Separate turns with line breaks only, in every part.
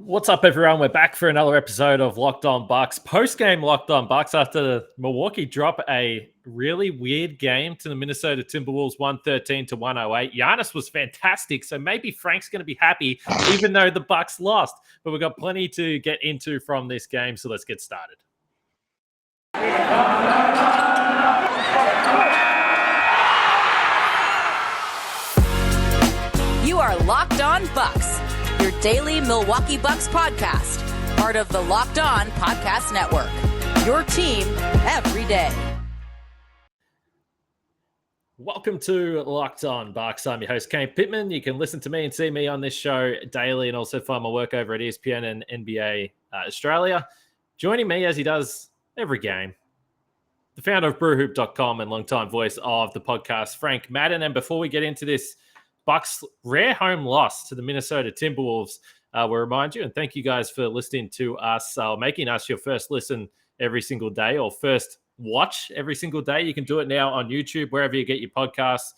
What's up, everyone? We're back for another episode of Locked On Bucks. Post-game Locked On Bucks after the Milwaukee drop a really weird game to the Minnesota Timberwolves 113-108. Giannis was fantastic, so maybe Frank's going to be happy, even though the Bucks lost. But we've got plenty to get into from this game, so let's get started.
You are Locked On Bucks, your daily Milwaukee Bucks podcast, part of the Locked On Podcast Network, your team every day.
Welcome to Locked On Bucks. I'm your host, Kane Pittman. You can listen to me and see me on this show daily and also find my work over at ESPN and NBA Australia. Joining me as he does every game, the founder of brewhoop.com and longtime voice of the podcast, Frank Madden. And before we get into this Bucks' rare home loss to the Minnesota Timberwolves, we'll remind you and thank you guys for listening to us, making us your first listen every single day or first watch every single day. You can do it now on YouTube, wherever you get your podcasts.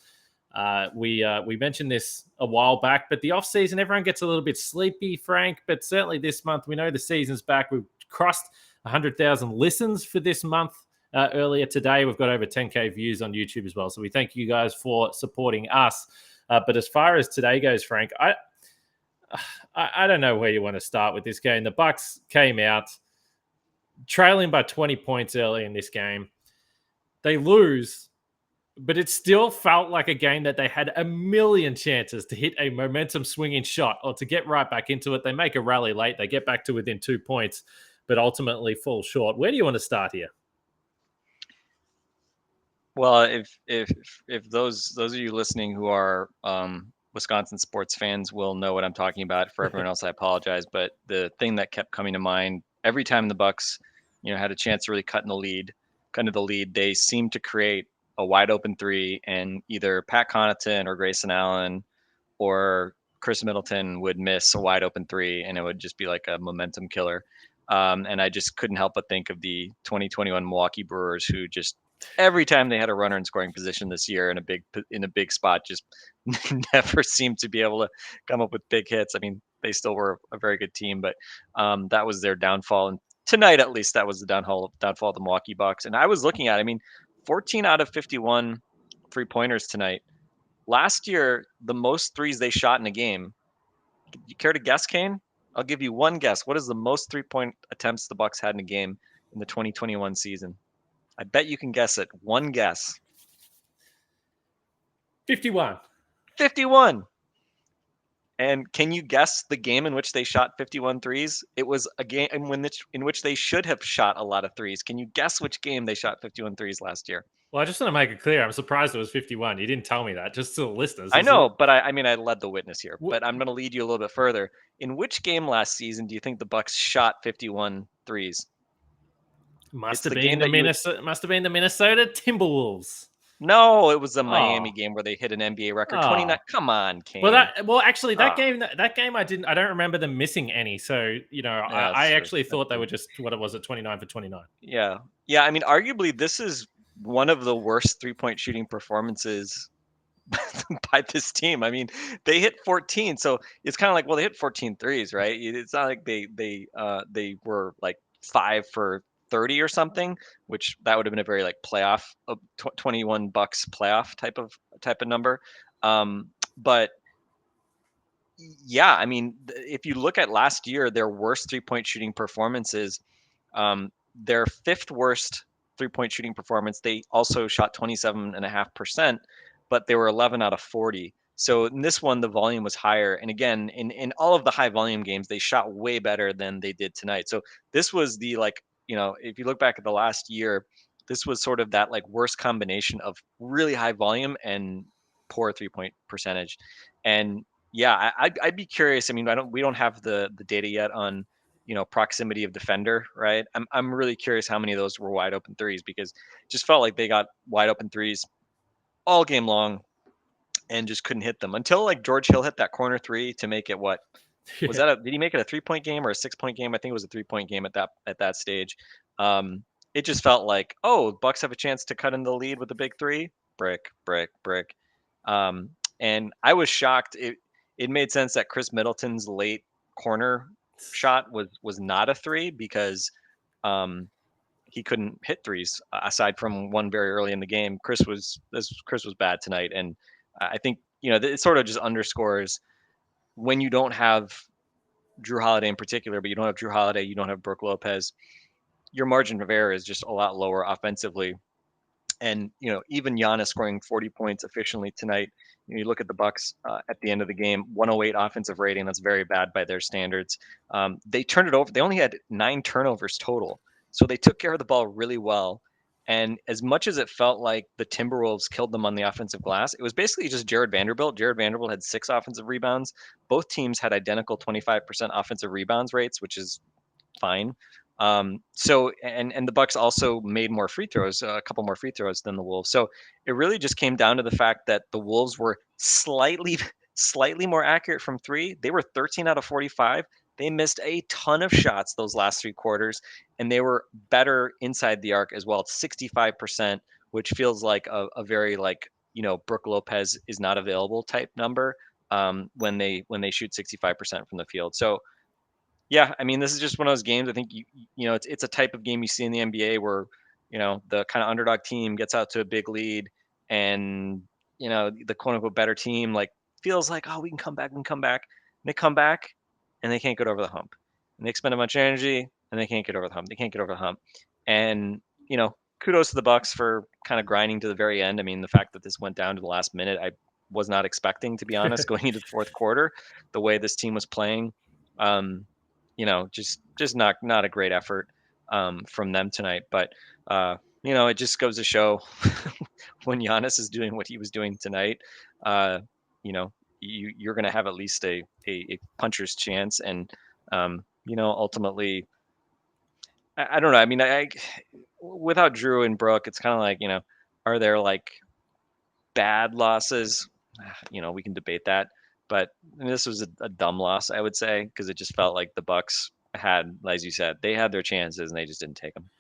We mentioned this a while back, but the offseason, everyone gets a little bit sleepy, Frank, but certainly this month, we know the season's back. We've crossed 100,000 listens for this month. Earlier today, we've got over 10K views on YouTube as well. So we thank you guys for supporting us. But as far as today goes, Frank, I don't know where you want to start with this game. The Bucks came out trailing by 20 points early in this game. They lose, but it still felt like a game that they had a million chances to hit a momentum swinging shot or to get right back into it. They make a rally late. They get back to within 2 points, but ultimately fall short. Where do you want to start here?
Well, if those of you listening who are Wisconsin sports fans will know what I'm talking about. For everyone else, I apologize. But the thing that kept coming to mind every time the Bucks, had a chance to really cut into the lead, they seemed to create a wide open three, and either Pat Connaughton or Grayson Allen or Chris Middleton would miss a wide open three, and it would just be like a momentum killer. And I just couldn't help but think of the 2021 Milwaukee Brewers, who just every time they had a runner in scoring position this year in a big spot, just never seemed to be able to come up with big hits. I mean, they still were a very good team, but that was their downfall. And tonight, at least, that was the downfall of the Milwaukee Bucks. And I was looking at, 14 out of 51 3-pointers tonight. Last year, the most threes they shot in a game. You care to guess, Kane? I'll give you one guess. What is the most 3-point attempts the Bucks had in a game in the 2021 season? I bet you can guess it. One guess.
51.
51. And can you guess the game in which they shot 51 threes? It was a game in which they should have shot a lot of threes. Can you guess which game they shot 51 threes last year?
Well, I just want to make it clear. I'm surprised it was 51. You didn't tell me that, just to the listeners.
I know, but I led the witness here. But I'm going to lead you a little bit further. In which game last season do you think the Bucks shot 51 threes?
Must have been the Minnesota Timberwolves.
No, it was the Miami game where they hit an NBA record. 29. Come on, Kane.
Actually, that game I don't remember them missing any. So I actually thought they were just, what it was, at 29 for 29.
Yeah. Arguably this is one of the worst 3-point shooting performances by this team. They hit 14, so it's kind of like, well, they hit 14 threes, right? It's not like they were like 5 for 30 or something, which that would have been a very like playoff 21 Bucks playoff type of number. But yeah, if you look at last year, their worst 3-point shooting performances, their 5th worst 3-point shooting performance, they also shot 27.5%, but they were 11 out of 40. So in this one, the volume was higher. And again, in all of the high volume games, they shot way better than they did tonight. So this was the if you look back at the last year, this was sort of that like worst combination of really high volume and poor 3-point percentage. And yeah, I'd be curious. We don't have the data yet on, proximity of defender, right? I'm really curious how many of those were wide open threes, because it just felt like they got wide open threes all game long and just couldn't hit them until like George Hill hit that corner three to make it what? Was that did he make it a 3-point game or a 6-point game? I think it was a 3-point game at that stage. It just felt like, oh, Bucks have a chance to cut in the lead with a big three. Brick. And I was shocked. It made sense that Chris Middleton's late corner shot was not a three because he couldn't hit threes aside from one very early in the game. Chris was bad tonight, and I think it sort of just underscores when you don't have Drew Holiday in particular, but you don't have Drew Holiday, you don't have Brook Lopez, your margin of error is just a lot lower offensively. And even Giannis scoring 40 points efficiently tonight. You look at the Bucks at the end of the game, 108 offensive rating. That's very bad by their standards. They turned it over. They only had 9 turnovers total, so they took care of the ball really well. And as much as it felt like the Timberwolves killed them on the offensive glass, it was basically just Jared Vanderbilt. Jared Vanderbilt had 6 offensive rebounds. Both teams had identical 25% offensive rebounds rates, which is fine. So the Bucks also made more free throws, a couple more free throws than the Wolves. So it really just came down to the fact that the Wolves were slightly more accurate from 3. They were 13 out of 45. They missed a ton of shots those last 3 quarters, and they were better inside the arc as well. 65%, which feels like a very Brook Lopez is not available type number when they shoot 65% from the field. So yeah, I mean, this is just one of those games. I think it's a type of game you see in the NBA where the kind of underdog team gets out to a big lead, and the quote unquote better team feels like, oh, we can come back, and they come back, and they can't get over the hump, and they expend a bunch of energy, and they can't get over the hump. And kudos to the Bucks for kind of grinding to the very end. I mean, the fact that this went down to the last minute, I was not expecting, to be honest, going into the fourth quarter, the way this team was playing. Just not a great effort from them tonight. But it just goes to show when Giannis is doing what he was doing tonight, you're going to have at least a puncher's chance. And ultimately, I don't know. I mean, I without Drew and Brook, it's kind of like, are there bad losses? We can debate that. But this was a dumb loss, I would say, because it just felt like the Bucks had, as you said, they had their chances and they just didn't take them.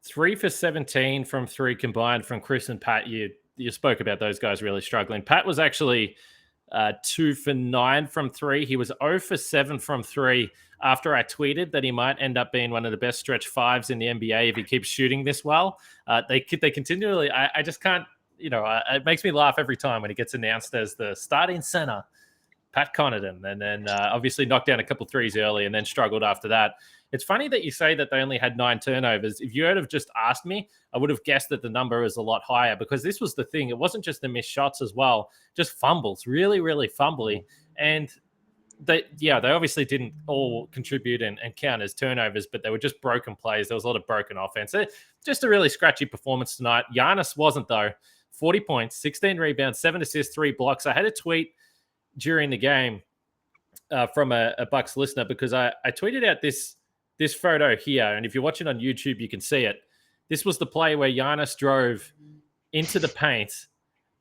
3 for 17 from 3 combined from Chris and Pat. You spoke about those guys really struggling. Pat was actually 2 for 9 from 3. He was 0 for 7 from 3 after I tweeted that he might end up being one of the best stretch 5s in the NBA if he keeps shooting this well. They continually, I just can't, it makes me laugh every time when he gets announced as the starting center, Pat Connaughton, and then obviously knocked down a couple threes early and then struggled after that. It's funny that you say that they only had 9 turnovers. If you had have just asked me, I would have guessed that the number is a lot higher, because this was the thing. It wasn't just the missed shots as well, just fumbles, really, really fumbly. And they obviously didn't all contribute and count as turnovers, but they were just broken plays. There was a lot of broken offense. Just a really scratchy performance tonight. Giannis wasn't, though. 40 points, 16 rebounds, 7 assists, 3 blocks. I had a tweet during the game from a Bucks listener, because I tweeted out this photo here, and if you're watching on YouTube, you can see it. This was the play where Giannis drove into the paint.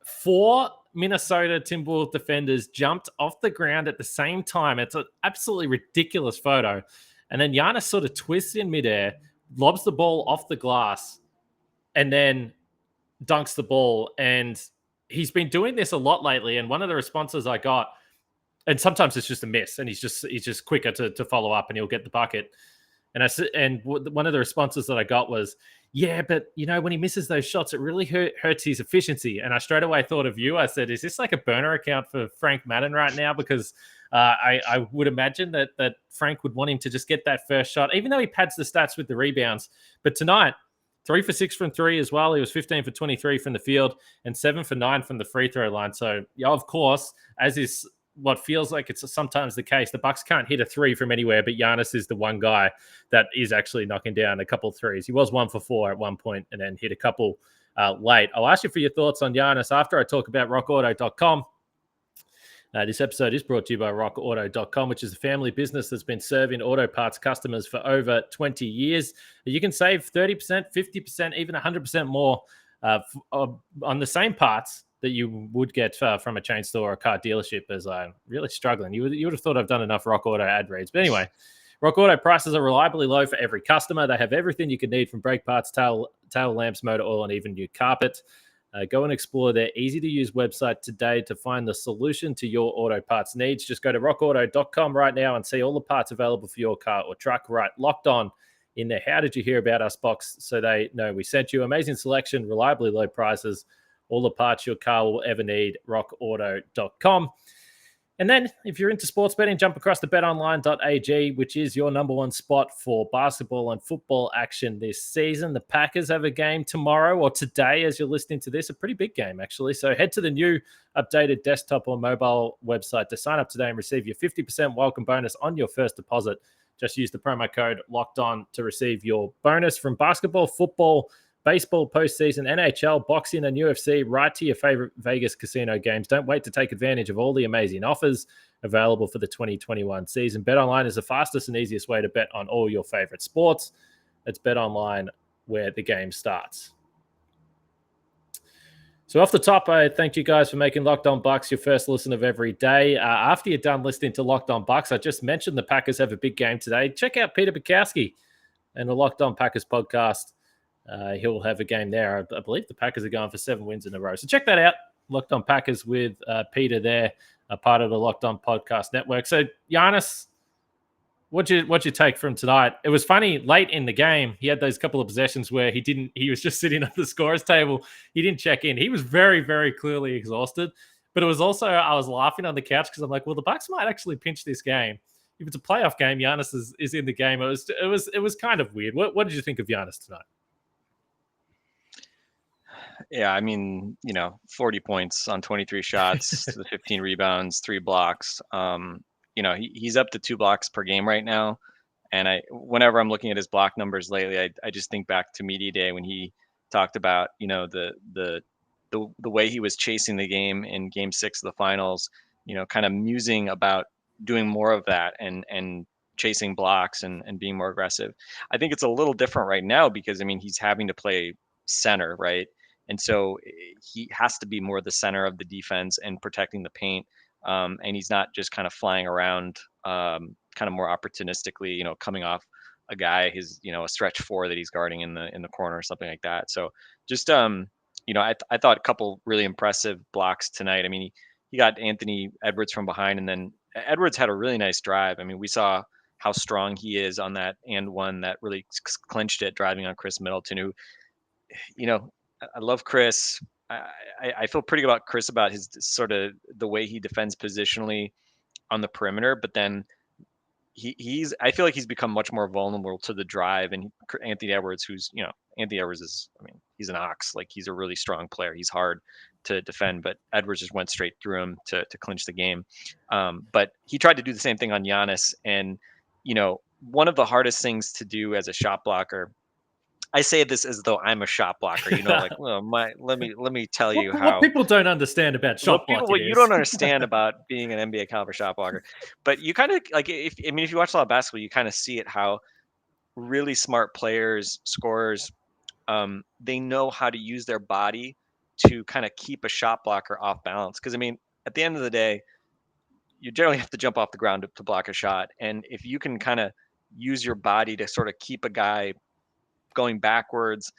4 Minnesota Timberwolves defenders jumped off the ground at the same time. It's an absolutely ridiculous photo. And then Giannis sort of twists in midair, lobs the ball off the glass, and then dunks the ball. And he's been doing this a lot lately. And one of the responses I got, and sometimes it's just a miss, and he's just quicker to follow up, and he'll get the bucket. And one of the responses that I got was, yeah, but when he misses those shots, it really hurts his efficiency. And I straight away thought of you. I said, is this like a burner account for Frank Madden right now? Because I would imagine that Frank would want him to just get that first shot, even though he pads the stats with the rebounds. But tonight, 3 for 6 from 3 as well. He was 15 for 23 from the field and 7 for 9 from the free throw line. So, yeah, of course, as is what feels like it's sometimes the case, the Bucks can't hit a 3 from anywhere, but Giannis is the one guy that is actually knocking down a couple threes. He was 1 for 4 at one point and then hit a couple late. I'll ask you for your thoughts on Giannis after I talk about rockauto.com. This episode is brought to you by rockauto.com, which is a family business that's been serving auto parts customers for over 20 years. You can save 30%, 50%, even 100% more on the same parts that you would get from a chain store or a car dealership, as I'm really struggling. You would have thought I've done enough Rock Auto ad reads. But anyway, Rock Auto prices are reliably low for every customer. They have everything you can need, from brake parts, tail lamps, motor oil, and even new carpet. Go and explore their easy-to-use website today to find the solution to your auto parts needs. Just go to rockauto.com right now and see all the parts available for your car or truck. Right, Locked On in there. How did you hear about us box? So they know we sent you. Amazing selection, reliably low prices, all the parts your car will ever need. rockauto.com. And then if you're into sports betting, jump across to betonline.ag, which is your number one spot for basketball and football action this season. The Packers have a game tomorrow or today as you're listening to this, a pretty big game actually. So head to the new updated desktop or mobile website to sign up today and receive your 50% welcome bonus on your first deposit. Just use the promo code Locked On to receive your bonus from basketball, football, baseball, postseason, NHL, boxing, and UFC, right to your favorite Vegas casino games. Don't wait to take advantage of all the amazing offers available for the 2021 season. BetOnline is the fastest and easiest way to bet on all your favorite sports. It's BetOnline where the game starts. So off the top, I thank you guys for making Locked On Bucks your first listen of every day. After you're done listening to Locked On Bucks, I just mentioned the Packers have a big game today. Check out Peter Bukowski and the Locked On Packers podcast. He'll have a game there. I believe the Packers are going for 7 wins in a row. So check that out. Locked On Packers with Peter there, a part of the Locked On Podcast Network. So Giannis, what'd you take from tonight? It was funny, late in the game, he had those couple of possessions where he was just sitting at the scorer's table. He didn't check in. He was very, very clearly exhausted. But it was also, I was laughing on the couch because I'm like, well, the Bucks might actually pinch this game. If it's a playoff game, Giannis is in the game. It was kind of weird. What did you think of Giannis tonight?
Yeah, I mean, 40 points on 23 shots, the 15 rebounds, 3 blocks. He's up to 2 blocks per game right now. And whenever I'm looking at his block numbers lately, I just think back to media day when he talked about, the way he was chasing the game in game 6 of the finals, kind of musing about doing more of that and chasing blocks and being more aggressive. I think it's a little different right now because, he's having to play center, right? And so he has to be more the center of the defense and protecting the paint. And he's not just kind of flying around kind of more opportunistically, coming off a guy, a stretch 4 that he's guarding in the corner or something like that. So just, I thought a couple really impressive blocks tonight. He got Anthony Edwards from behind, and then Edwards had a really nice drive. We saw how strong he is on that and one that really clinched it, driving on Chris Middleton, who, I love Chris. I feel pretty good about Chris about his sort of the way he defends positionally on the perimeter, but then I feel like he's become much more vulnerable to the drive. And Anthony Edwards, Anthony Edwards is, he's an ox. Like, he's a really strong player. He's hard to defend, but Edwards just went straight through him to clinch the game. But he tried to do the same thing on Giannis. And, one of the hardest things to do as a shot blocker, I say this as though I'm a shot blocker, well, let me tell you how
what people don't understand about shot blocking.
What you don't understand about being an NBA caliber shot blocker, but you kind of like, if you watch a lot of basketball, you kind of see it, how really smart players, scorers, they know how to use their body to kind of keep a shot blocker off balance. Because at the end of the day, you generally have to jump off the ground to block a shot, and if you can kind of use your body to sort of keep a guy going backwards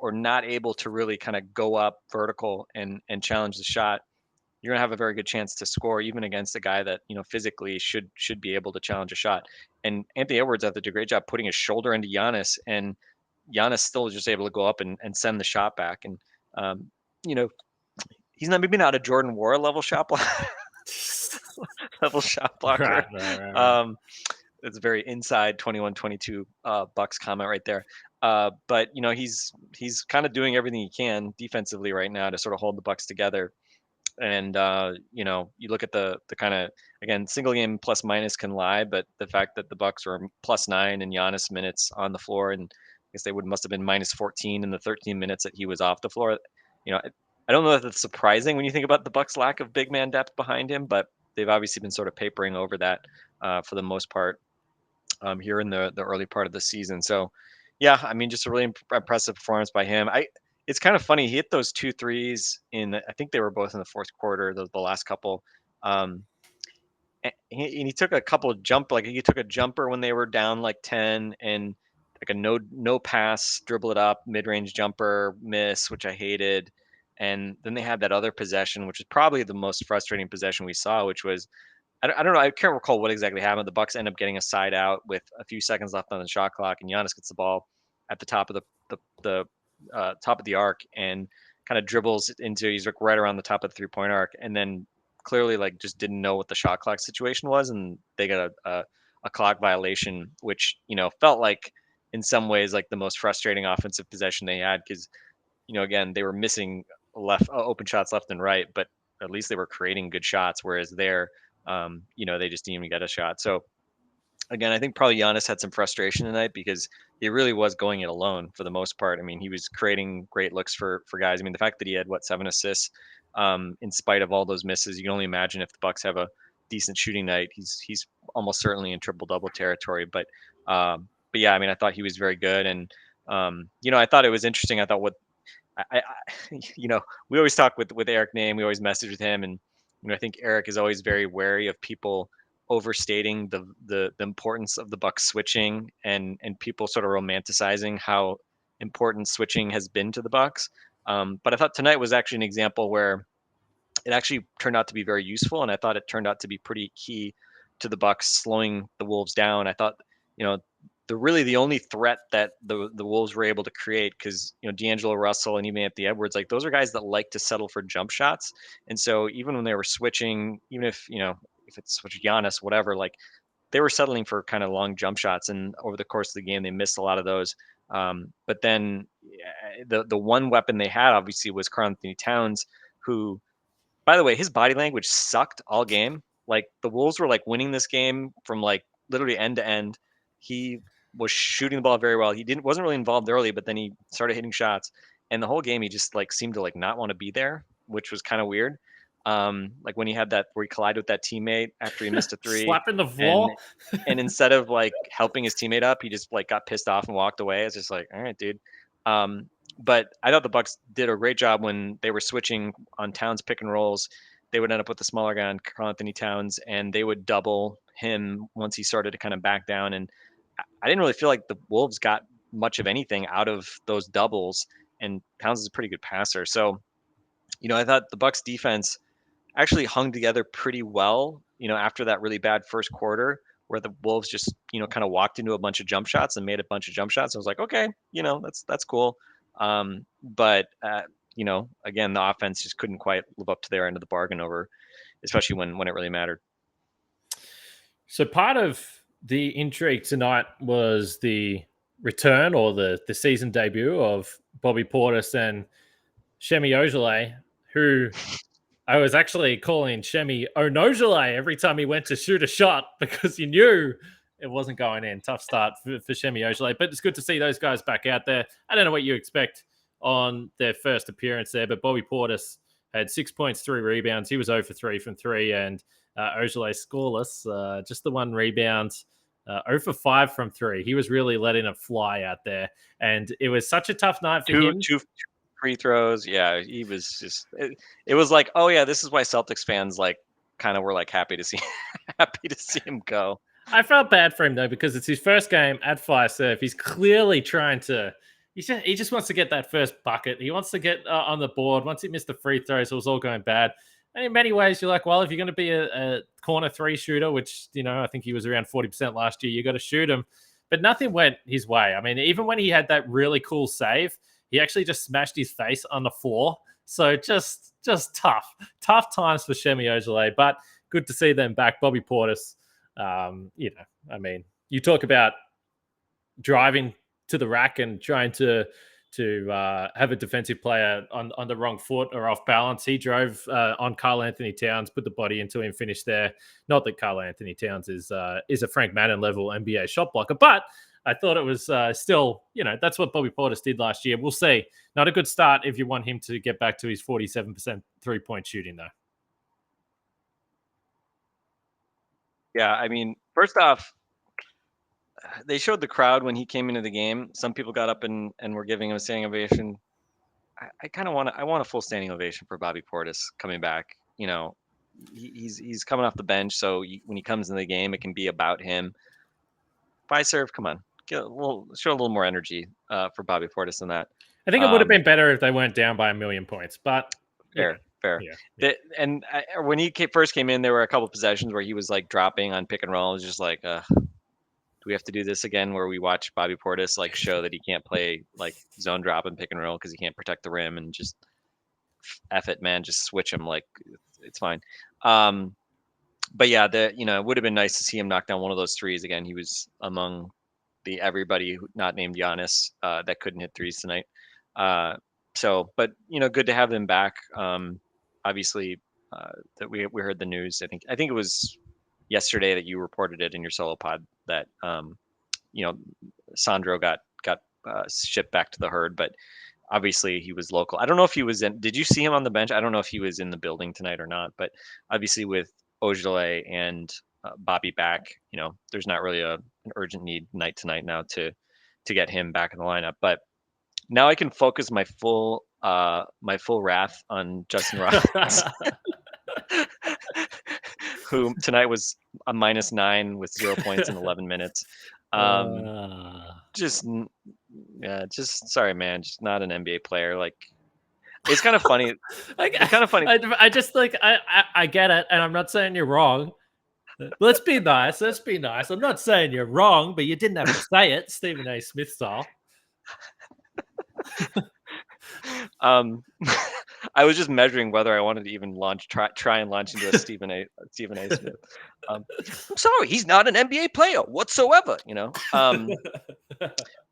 or not able to really kind of go up vertical and challenge the shot, you're gonna have a very good chance to score, even against a guy that physically should be able to challenge a shot. And Anthony Edwards did a great job putting his shoulder into Giannis, and Giannis still is just able to go up and send the shot back. And he's maybe not a Jordan Wara level shot blocker, Right. It's a very inside 21-22 Bucks comment right there. But he's kind of doing everything he can defensively right now to sort of hold the Bucks together. And you look at the kind of, again, single game plus minus can lie, but the fact that the Bucks were +9 in Giannis minutes on the floor, and I guess they must have been -14 in the 13 minutes that he was off the floor. I don't know that that's surprising when you think about the Bucks' lack of big man depth behind him, but they've obviously been sort of papering over that for the most part here in the early part of the season. So, yeah, just a really impressive performance by him. It's kind of funny. He hit those 2 threes I think they were both in the fourth quarter, the last couple. And he took a couple of he took a jumper when they were down like 10, and like a no pass, dribble it up, mid-range jumper miss, which I hated. And then they had that other possession, which is probably the most frustrating possession we saw, which was, I don't know. I can't recall what exactly happened. The Bucks end up getting a side out with a few seconds left on the shot clock, and Giannis gets the ball at the top of the top of the arc and kind of dribbles into. He's like right around the top of the 3-point arc, and then clearly like just didn't know what the shot clock situation was, and they got a clock violation, which felt like in some ways like the most frustrating offensive possession they had because again they were missing left open shots left and right, but at least they were creating good shots, whereas there they just didn't even get a shot. So again, I think probably Giannis had some frustration tonight because he really was going it alone for the most part. I mean, he was creating great looks for guys. I mean, the fact that he had 7 assists in spite of all those misses, you can only imagine if the Bucks have a decent shooting night, he's almost certainly in triple double territory. But yeah, I mean, I thought he was very good, and I thought it was interesting. I thought I we always talk with Eric Name, we always message with him, and I think Eric is always very wary of people overstating the importance of the Bucks switching and people sort of romanticizing how important switching has been to the Bucks. But I thought tonight was actually an example where it actually turned out to be very useful, and I thought it turned out to be pretty key to the Bucks slowing the Wolves down. I thought, the only threat that the Wolves were able to create, because D'Angelo Russell and even Anthony Edwards, like those are guys that like to settle for jump shots, and so even when they were switching, even if if it's switch Giannis, whatever, like they were settling for kind of long jump shots, and over the course of the game, they missed a lot of those. But then the one weapon they had obviously was Karl Anthony Towns, who, by the way, his body language sucked all game. Like the Wolves were like winning this game from like literally end to end. He was shooting the ball very well. He wasn't really involved early, but then he started hitting shots, and the whole game he just like seemed to like not want to be there, which was kind of weird. Like when he had that where he collided with that teammate after he missed a three,
slapping the floor,
and instead of like helping his teammate up, he just like got pissed off and walked away. It's just like, all right, dude. But I thought the Bucks did a great job when they were switching on Towns pick and rolls. They would end up with the smaller guy on Karl Anthony Towns, and they would double him once he started to kind of back down. And I didn't really feel like the Wolves got much of anything out of those doubles. And Towns is a pretty good passer, so I thought the Bucks defense actually hung together pretty well. After that really bad first quarter, where the Wolves just kind of walked into a bunch of jump shots and made a bunch of jump shots. I was like, okay, that's cool. But again, the offense just couldn't quite live up to their end of the bargain especially when it really mattered.
So part of the intrigue tonight was the return or the season debut of Bobby Portis and Semi Ojeleye, who I was actually calling Shemi Ojeleye every time he went to shoot a shot because he knew it wasn't going in. Tough start for Shemi Ojeleye, but it's good to see those guys back out there. I don't know what you expect on their first appearance there, but Bobby Portis had 6 points, 3 rebounds. He was 0 for 3 from 3, and Ojeleye scoreless, just the 1 rebound, 0 for 5 from 3. He was really letting it fly out there, and it was such a tough night for him.
Two free throws. Yeah, he was just. It was like, oh yeah, this is why Celtics fans like kind of were like happy to see him go.
I felt bad for him though because it's his first game at Fiserv. He's clearly trying to. He just wants to get that first bucket. He wants to get on the board. Once he missed the free throws, it was all going bad. And in many ways, you're like, well, if you're going to be a corner 3 shooter, which I think he was around 40% last year, you got to shoot him. But nothing went his way. I mean, even when he had that really cool save, he actually just smashed his face on the floor. So just tough times for Shemi Ojeleye. But good to see them back. Bobby Portis. I mean, you talk about driving to the rack and trying to have a defensive player on the wrong foot or off balance. He drove on Karl Anthony Towns, put the body into him, finished there. Not that Karl Anthony Towns is a Frank Madden level NBA shot blocker, but I thought it was still, that's what Bobby Portis did last year. We'll see. Not a good start if you want him to get back to his 47% 3-point shooting, though.
Yeah, I mean, first off, they showed the crowd when he came into the game. Some people got up and were giving him a standing ovation. I kind of want a full standing ovation for Bobby Portis coming back. He's coming off the bench, so when he comes in the game, it can be about him. Fiserv, come on, show a little more energy for Bobby Portis than that.
I think it would have been better if they weren't down by 1 million points, but
fair.
Yeah.
When he first came in, there were a couple possessions where he was like dropping on pick and roll. It was just like, do we have to do this again? Where we watch Bobby Portis like show that he can't play like zone drop and pick and roll because he can't protect the rim, and just F it, man, just switch him. Like it's fine. But yeah, it would have been nice to see him knock down one of those threes again. He was among the everybody not named Giannis that couldn't hit threes tonight. But good to have him back. Obviously, that we heard the news. I think it was yesterday that you reported it in your solo pod that Sandro got shipped back to the herd, but obviously he was local. I don't know if he was in. Did you see him on the bench? I don't know if he was in the building tonight or not. But obviously with Ojeleye and Bobby back, there's not really an urgent need night tonight now to get him back in the lineup. But now I can focus my full wrath on Justin Robbins, who tonight was a -9 with 0 points in 11 minutes. Just sorry, man. Just not an NBA player. Like, it's kind of funny. It's kind of funny.
I just like I get it, and I'm not saying you're wrong. Let's be nice. I'm not saying you're wrong, but you didn't have to say it, Stephen A. Smith style.
I was just measuring whether I wanted to even try and launch into a Stephen A. Smith. I'm sorry, he's not an NBA player whatsoever.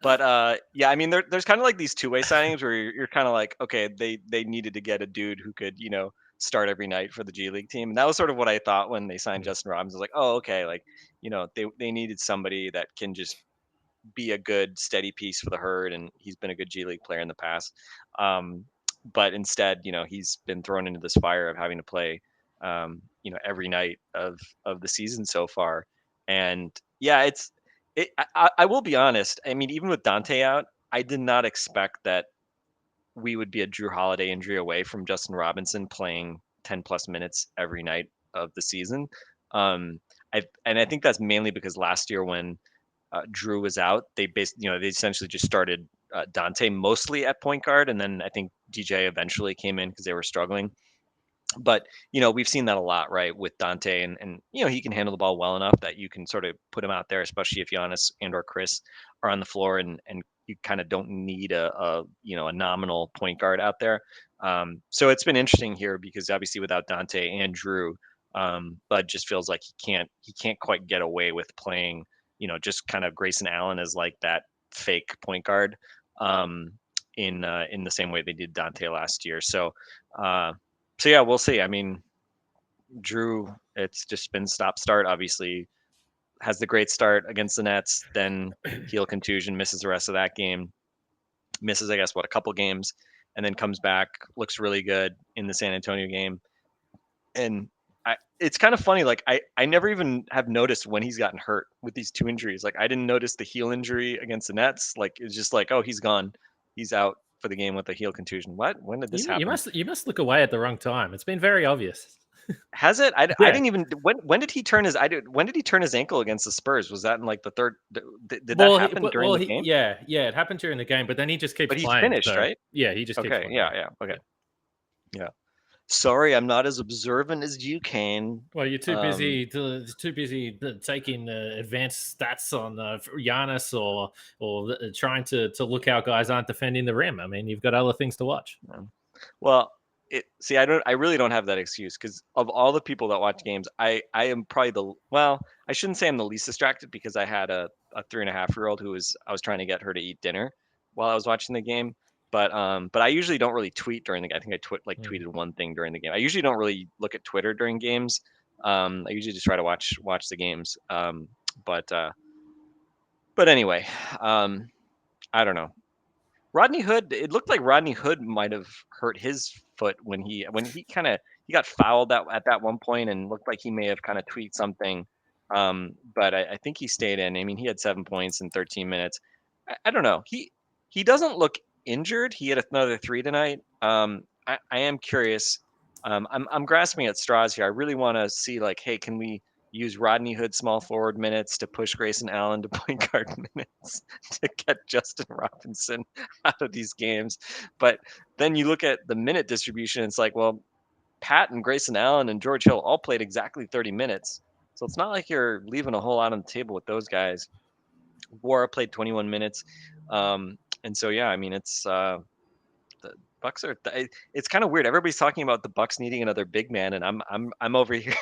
But yeah, I mean, there's kind of like these two-way signings where you're kind of like, okay, they needed to get a dude who could start every night for the G League team, and that was sort of what I thought when they signed Justin Robbins. I was like, oh, okay, like they needed somebody that can just be a good steady piece for the herd, and he's been a good G League player in the past. But instead, he's been thrown into this fire of having to play, every night of the season so far. And yeah, I will be honest. I mean, even with Dante out, I did not expect that we would be a Drew Holiday injury away from Justin Robinson playing 10 plus minutes every night of the season. I think that's mainly because last year when Drew was out, they essentially just started Dante mostly at point guard, and then I think DJ eventually came in because they were struggling. But we've seen that a lot, right, with Dante, and he can handle the ball well enough that you can sort of put him out there, especially if Giannis and or Chris are on the floor, and you kind of don't need a nominal point guard out there. So it's been interesting here because obviously without Dante and Drew, Bud just feels like he can't quite get away with playing just kind of Grayson Allen as like that fake point guard in the same way they did Dante last year. So yeah, we'll see. I mean, Drew, it's just been stop start. Obviously, has the great start against the Nets, then heel contusion, misses the rest of that game, misses I guess a couple games, and then comes back, looks really good in the San Antonio game, and it's kind of funny. Like I never even have noticed when he's gotten hurt with these two injuries. Like I didn't notice the heel injury against the Nets. Like it's just like, oh, he's gone, he's out for the game with a heel contusion. What? When did this happen?
You must look away at the wrong time. It's been very obvious.
Has it? I didn't even. When did he turn his? When did he turn his ankle against the Spurs? Was that in like the third? Did that happen during the game?
Yeah, it happened during the game. But then he just keeps playing.
But he finished, right?
Yeah, he just keeps playing.
Yeah. Okay. Yeah. Sorry, I'm not as observant as you, Kane.
Well, you're too busy taking advanced stats on Giannis or trying to look how guys aren't defending the rim. I mean, you've got other things to watch.
Well, I really don't have that excuse because of all the people that watch games, I am probably I shouldn't say I'm the least distracted because I had a 3.5-year-old I was trying to get her to eat dinner while I was watching the game. But I usually don't really tweet during the game. I think I tweeted one thing during the game. I usually don't really look at Twitter during games. I usually just try to watch the games. But anyway, I don't know. Rodney Hood. It looked like Rodney Hood might have hurt his foot when he got fouled at that one point and looked like he may have kind of tweaked something. But I think he stayed in. I mean, he had 7 points in 13 minutes. I don't know. He doesn't look injured. He had another 3 tonight. I am curious. I'm grasping at straws here. I really want to see like, hey, can we use Rodney Hood small forward minutes to push Grayson Allen to point guard minutes to get Justin Robinson out of these games. But then you look at the minute distribution, it's like, well, Pat and Grayson Allen and George Hill all played exactly 30 minutes. So it's not like you're leaving a whole lot on the table with those guys. Wara played 21 minutes. And so, yeah, I mean, it's the Bucks are. It's kind of weird. Everybody's talking about the Bucks needing another big man, and I'm over here.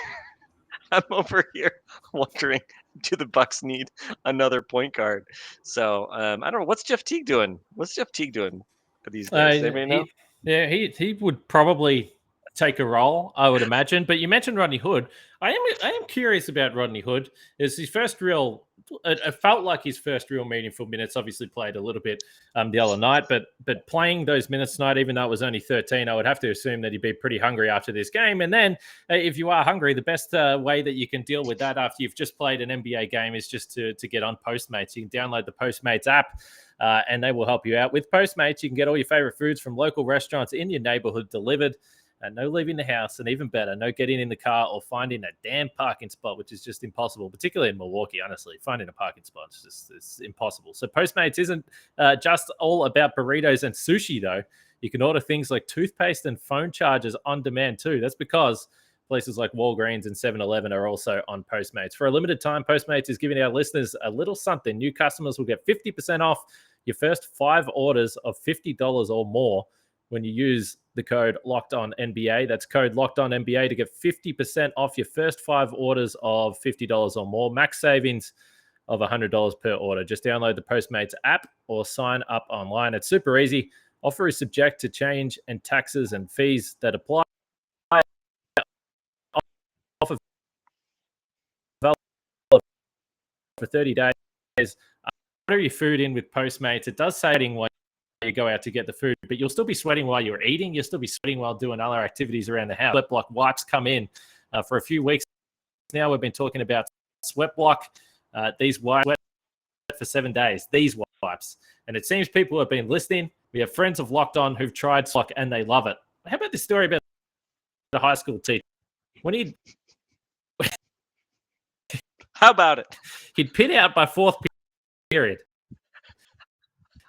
I'm over here wondering, do the Bucks need another point guard? So I don't know. What's Jeff Teague doing? What's Jeff Teague doing these days? Anybody know?
He would probably take a role, I would imagine. But you mentioned Rodney Hood. I am curious about Rodney Hood. It's his first real. It felt like his first real meaningful minutes. Obviously, played a little bit the other night, but playing those minutes tonight, even though it was only 13, I would have to assume that he'd be pretty hungry after this game. And then, if you are hungry, the best way that you can deal with that after you've just played an NBA game is just to get on Postmates. You can download the Postmates app. And they will help you out. With Postmates, you can get all your favorite foods from local restaurants in your neighborhood delivered. No leaving the house, and even better, no getting in the car or finding a damn parking spot, which is just impossible, particularly in Milwaukee, honestly. Finding a parking spot is it's impossible. So Postmates isn't just all about burritos and sushi, though. You can order things like toothpaste and phone chargers on demand, too. That's because places like Walgreens and 7-Eleven are also on Postmates. For a limited time, Postmates is giving our listeners a little something. New customers will get 50% off your first 5 orders of $50 or more when you use the code LOCKEDONNBA. That's code LOCKEDONNBA to get 50% off your first 5 orders of $50 or more. Max savings of $100 per order. Just download the Postmates app or sign up online. It's super easy. Offer is subject to change and taxes and fees that apply. Offer for 30 days. Order your food in with Postmates. It does say while you go out to get the food, but you'll still be sweating while you're eating. You'll still be sweating while doing other activities around the house. Sweat block wipes come in for a few weeks now. We've been talking about sweat block. These wipes for 7 days. These wipes, and it seems people have been listening. We have friends of Locked On who've tried Block and they love it. How about this story about the high school teacher? When he'd
How about it?
He'd pin out by 4th period.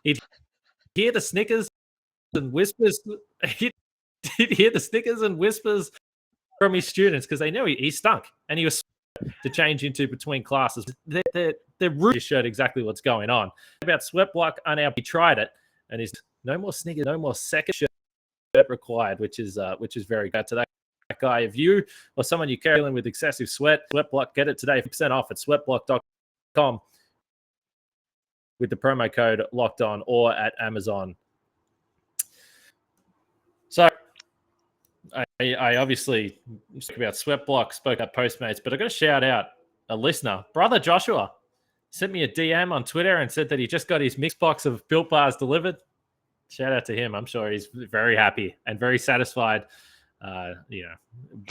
He'd hear the snickers and whispers. He'd hear the snickers and whispers from his students because they knew he stunk and he was to change into between classes. They're really showed exactly what's going on. About sweat block, he tried it, and he's no more snickers, no more second shirt required, which is very good to that guy. If you or someone you care dealing with excessive sweat block, get it today, 50% off at sweatblock.com with the promo code Locked On or at Amazon. So I obviously spoke about Sweatblock, spoke about Postmates, but I got to shout out a listener, brother Joshua, sent me a DM on Twitter and said that he just got his mix box of Built Bars delivered. Shout out to him. I'm sure he's very happy and very satisfied,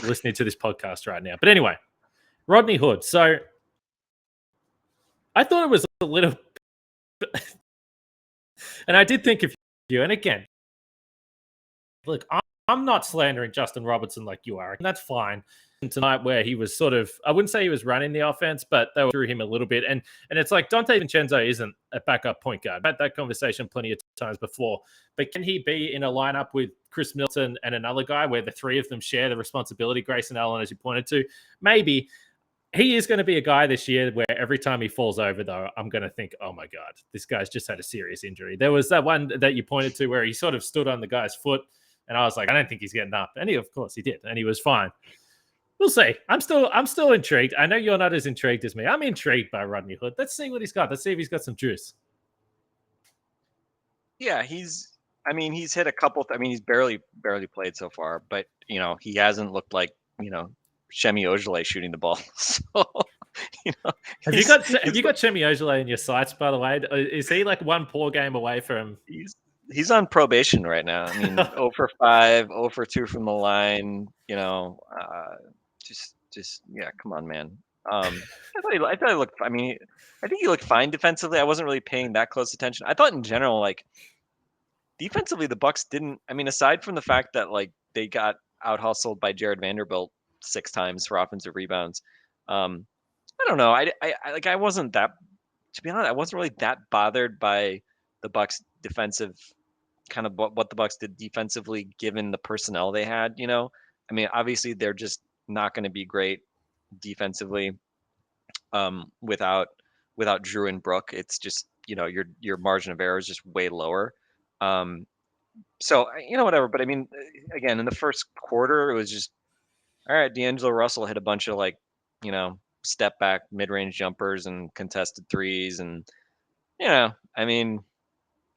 listening to this podcast right now. But anyway, Rodney Hood. So I thought it was a little, and I did think of you. And again, look, I'm not slandering Justin Robertson like you are. And that's fine. And tonight where he was sort of, I wouldn't say he was running the offense, but they were through him a little bit. And it's like Dante Vincenzo isn't a backup point guard. I've had that conversation plenty of times before. But can he be in a lineup with Chris Middleton and another guy where the three of them share the responsibility? Grayson Allen, as you pointed to, maybe. He is going to be a guy this year where every time he falls over, though, I'm going to think, oh, my God, this guy's just had a serious injury. There was that one that you pointed to where he sort of stood on the guy's foot. And I was like, I don't think he's getting up. And of course, he did. And he was fine. We'll see. I'm still intrigued. I know you're not as intrigued as me. I'm intrigued by Rodney Hood. Let's see what he's got. Let's see if he's got some juice.
Yeah, he's hit a couple. He's barely played so far, but he hasn't looked like Shemi Ojeleye shooting the ball. So
have you got Shemi Ojeleye in your sights? By the way, is he like one poor game away from?
He's on probation right now. 0 for 5, 0 for 2 from the line. Just come on, man. I thought he looked. I think he looked fine defensively. I wasn't really paying that close attention. I thought in general, like defensively, the Bucks didn't. Aside from the fact that like they got out hustled by Jared Vanderbilt 6 times for offensive rebounds, I don't know. I wasn't that, to be honest, I wasn't really that bothered by the Bucks defensive, kind of what the Bucks did defensively, given the personnel they had. I mean, obviously they're just not going to be great defensively without Drew and Brook. It's just, your margin of error is just way lower. So whatever. But I mean, again, in the first quarter, it was just, all right. D'Angelo Russell hit a bunch of step back mid range jumpers and contested threes, and I mean,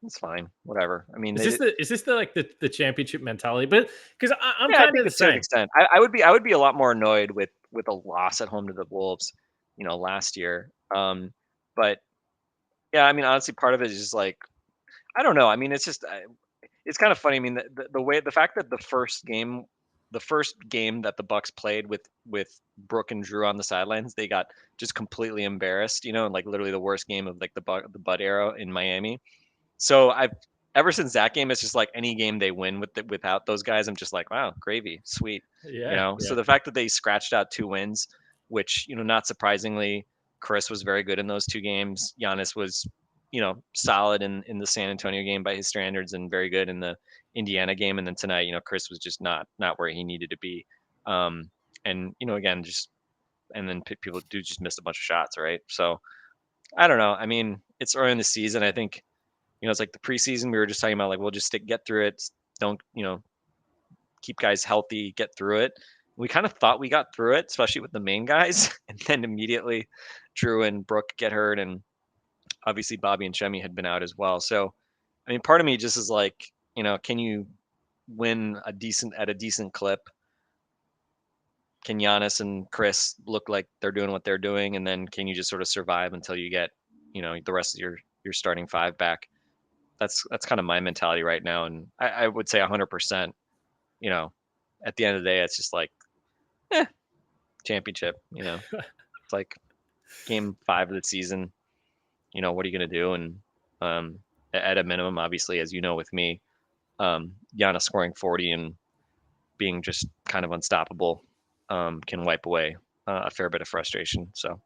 it's fine. Whatever. I mean,
is this the championship mentality? But because I'm
yeah, I
kind
think
of the
to a certain
same.
extent, I would be a lot more annoyed with a loss at home to the Wolves, last year. But yeah, I mean, honestly, part of it is just like, I don't know. I mean, it's just it's kind of funny. I mean, the fact that the first game that the Bucks played with Brook and Drew on the sidelines, they got just completely embarrassed. And like literally the worst game of like the Bud era in Miami. So ever since that game, it's just like any game they win without those guys, I'm just like, wow, gravy, sweet.
Yeah.
So the fact that they scratched out 2 wins, which not surprisingly, Chris was very good in those 2 games. Giannis was solid in the San Antonio game by his standards, and very good in the Indiana game. And then tonight, Chris was just not where he needed to be. And again, just, and then people do just miss a bunch of shots, right? So I don't know. I mean, it's early in the season. I think it's like the preseason, we were just talking about, like, we'll just get through it. Don't, keep guys healthy, get through it. We kind of thought we got through it, especially with the main guys. And then immediately Drew and Brook get hurt. And obviously Bobby and Shemi had been out as well. So, I mean, part of me just is like, can you win at a decent clip? Can Giannis and Chris look like they're doing what they're doing? And then can you just sort of survive until you get, the rest of your starting 5 back? That's kind of my mentality right now. And I would say 100%, at the end of the day, it's just like, championship, it's like game 5 of the season. What are you going to do? And at a minimum, obviously, as you know, with me, Giannis scoring 40 and being just kind of unstoppable can wipe away a fair bit of frustration. So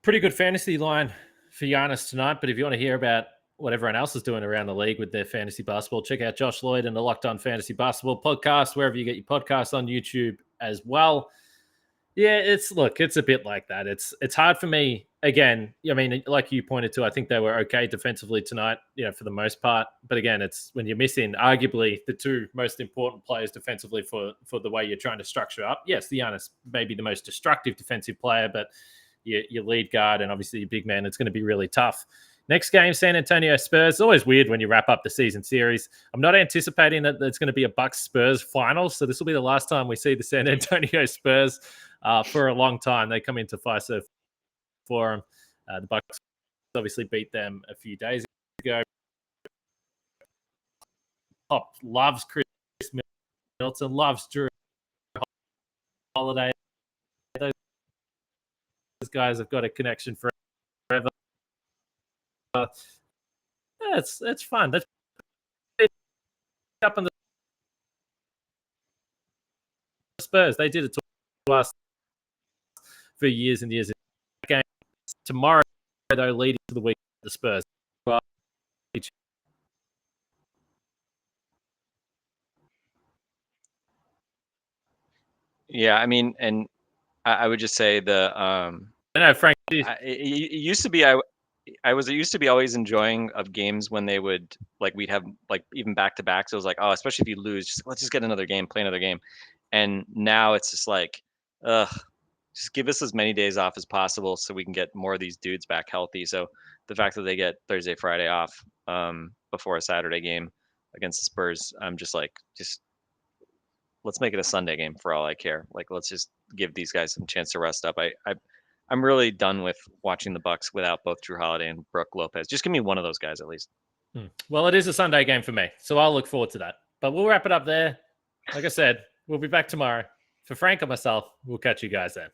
Pretty good fantasy line for Giannis tonight. But if you want to hear about what everyone else is doing around the league with their fantasy basketball, check out Josh Lloyd and the Locked On Fantasy Basketball podcast, wherever you get your podcasts, on YouTube as well. Yeah, it's a bit like that. It's hard for me. Again, I mean, like you pointed to, I think they were okay defensively tonight, for the most part. But again, it's when you're missing arguably the 2 most important players defensively for the way you're trying to structure up. Yes, the Giannis may be the most destructive defensive player, but your lead guard and obviously your big man, it's going to be really tough. Next game, San Antonio Spurs. It's always weird when you wrap up the season series. I'm not anticipating that it's going to be a Bucks Spurs final, so this will be the last time we see the San Antonio Spurs for a long time. They come into Fiserv Forum. The Bucks obviously beat them a few days ago. Pop loves Chris Middleton, loves Drew Holiday. Those guys have got a connection forever. It's fun. That's up on the Spurs. They did it to us for years and years. Game tomorrow, though, leading to the week, the Spurs.
yeah, I mean, and I would just say
I know, Frank.
it used to be it used to be always enjoying of games when they would, like, we'd have like even back to backs. It was like, oh, especially if you lose, let's just get another game, play another game. And now it's just like, just give us as many days off as possible so we can get more of these dudes back healthy. So the fact that they get Thursday, Friday off before a Saturday game against the Spurs, I'm just like, let's make it a Sunday game for all I care. Like, let's just give these guys some chance to rest up. I'm really done with watching the Bucks without both Drew Holiday and Brook Lopez. Just give me one of those guys at least.
Well, it is a Sunday game for me, so I'll look forward to that. But we'll wrap it up there. Like I said, we'll be back tomorrow. For Frank and myself, we'll catch you guys then.